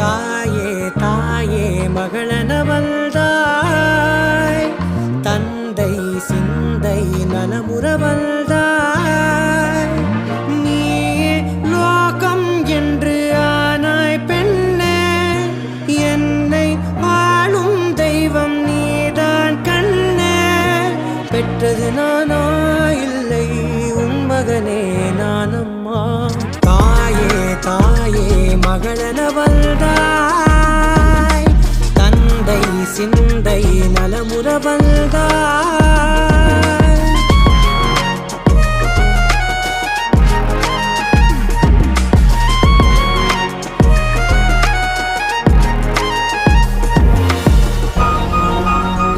தாயே தாயே மகளனவள்தாய், தந்தை சிந்தை நலமுறவள்தாய். நீயே லோகம் என்று ஆனாய் பெண்ணே, என்னை ஆளும் தெய்வம் நீதான் கண்ணே. பெற்றது நானா இல்லை உன் மகனே நானம்மா. தாயே தாயே மகளனவள்தாய், தந்தை சிந்தை நலமுறவள்தாய்.